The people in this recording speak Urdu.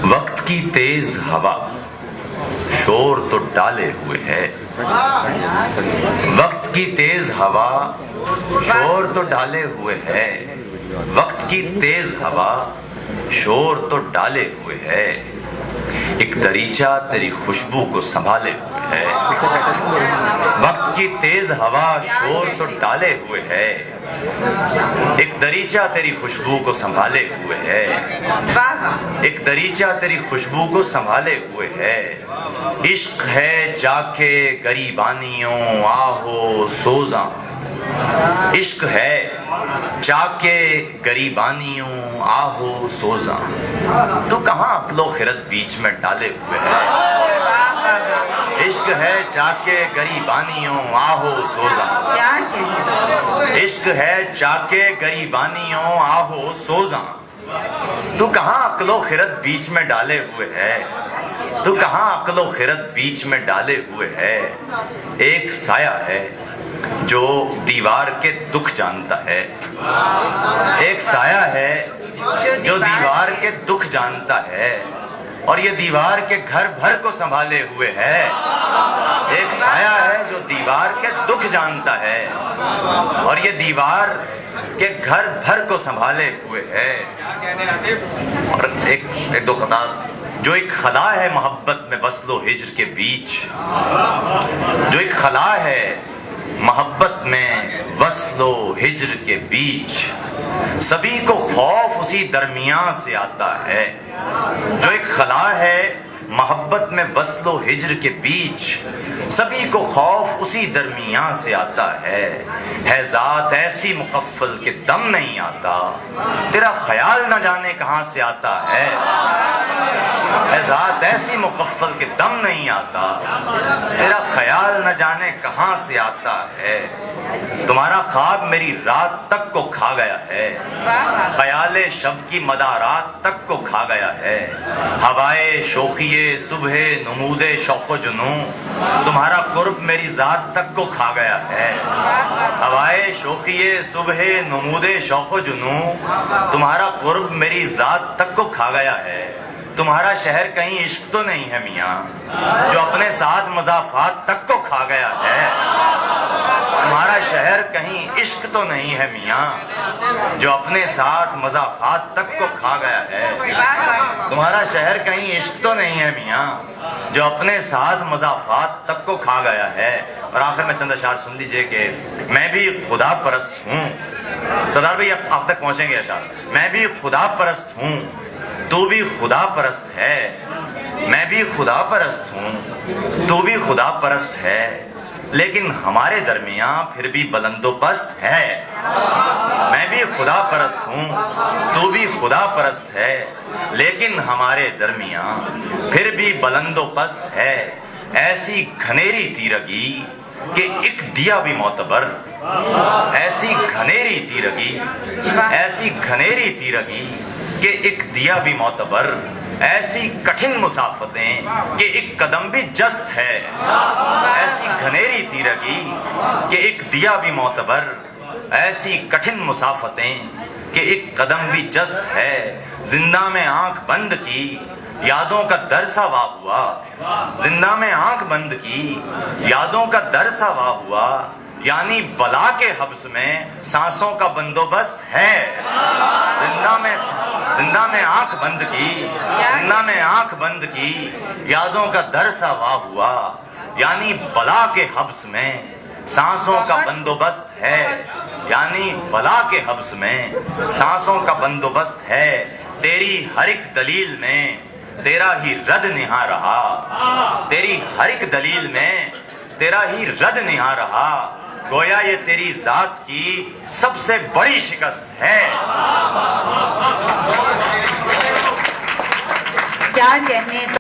وقت کی تیز ہوا شور تو ڈالے ہوئے ہے، وقت کی تیز ہوا شور تو ڈالے ہوئے ہے، وقت کی تیز ہوا شور تو ڈالے ہوئے ہے، ایک دریچہ تیری خوشبو کو سنبھالے ہوئے ہے، وقت کی تیز ہوا شور تو ڈالے ہوئے ہے، ایک دریچہ تیری خوشبو کو سنبھالے ہوئے ہے، ایک دریچہ تیری خوشبو کو سنبھالے ہوئے ہے، عشق ہے جا کے گریبانیوں آہو سوزاں، عشق ہے جا کے گریبانیوں آہو سوزاں، تو کہاں عقل و خرد بیچ میں ڈالے ہوئے ہے، عشق ہے جا کے گریبانیوں آہو سوزاں، عشق ہے جا کے گریبانیوں آہو سوزاں، تو کہاں عقل و خرد بیچ میں ڈالے ہوئے ہے، تو کہاں عقل و خرد بیچ میں ڈالے ہوئے ہے، ایک سایہ ہے جو دیوار کے دکھ جانتا ہے، ایک سایہ ہے جو دیوار کے دکھ جانتا ہے اور یہ دیوار کے گھر بھر کو سنبھالے ہوئے ہے، ایک سایہ ہے جو دیوار کے دکھ جانتا ہے اور یہ دیوار کے گھر بھر کو سنبھالے ہوئے ہے، اور ایک دو قطع، جو ایک خلا ہے محبت میں وصل و ہجر کے بیچ، جو ایک خلا ہے محبت میں وصل و ہجر کے بیچ، سبھی کو خوف اسی درمیان سے آتا ہے، جو ایک خلا ہے محبت میں وصل و ہجر کے بیچ، سبھی کو خوف اسی درمیان سے آتا ہے ذات ایسی مقفل کہ دم نہیں آتا، تیرا خیال نہ جانے کہاں سے آتا ہے ذات ایسی مقفل کہ دم نہیں آتا، تیرا خیال نہ جانے کہاں سے آتا ہے، تمہارا خواب میری رات تک کو کھا گیا ہے، خیال شب کی مدارات تک کو کھا گیا ہے، ہوائے شوخیے صبح نمود شوق و جنوں، تمہارا قرب میری ذات تک کو کھا گیا ہے، ہوائے شوخیے صبح نمود شوق و جنوں، تمہارا قرب میری ذات تک کو کھا گیا ہے، تمہارا شہر کہیں عشق تو نہیں ہے میاں جو اپنے ساتھ مضافات تک کو کھا گیا ہے، تمہارا شہر کہیں عشق تو نہیں ہے میاں جو اپنے ساتھ مضافات تک کو کھا گیا ہے، تمہارا شہر کہیں عشق تو نہیں ہے میاں جو اپنے ساتھ مضافات تک کو کھا گیا ہے، اور آخر میں چند اشعار سن لیجئے کہ میں بھی خدا پرست ہوں، سردار بھائی آپ تک پہنچیں گے اشعار، میں بھی خدا پرست ہوں، تو بھی خدا پرست ہے، میں بھی خدا پرست ہوں، تو بھی خدا پرست ہے، لیکن ہمارے درمیان پھر بھی بلند و پست ہے، میں بھی خدا پرست ہوں، تو بھی خدا پرست ہے، لیکن ہمارے درمیان پھر بھی بلند و پست ہے، ایسی گھنیری تیرگی کہ ایک دیا بھی معتبر، ایسی گھنیری تیرگی، ایسی گھنیری تیرگی کہ ایک دیا بھی معتبر، ایسی کٹھن مسافتیں کہ ایک قدم بھی جست ہے، ایسی گھنیری تیرگی کہ ایک دیا بھی معتبر، ایسی کٹھن مسافتیں کہ ایک قدم بھی جست ہے، زندہ میں آنکھ بند کی یادوں کا در سا واہ ہوا، زندہ میں آنکھ بند کی یادوں کا در سا واہ ہوا، یعنی بلا کے حبس میں سانسوں کا بندوبست ہے، زندہ میں آنکھ بند کی، زندہ میں آنکھ بند کی یادوں کا در سا واہ ہوا، یعنی بلا کے حبس میں سانسوں کا بندوبست ہے، یعنی بلا کے حبس میں سانسوں کا بندوبست ہے، تیری ہر ایک دلیل میں تیرا ہی رد نہا رہا، تیری ہر ایک دلیل میں تیرا ہی رد نہا رہا، گویا یہ تیری ذات کی سب سے بڑی شکست ہے۔ کیا کہنے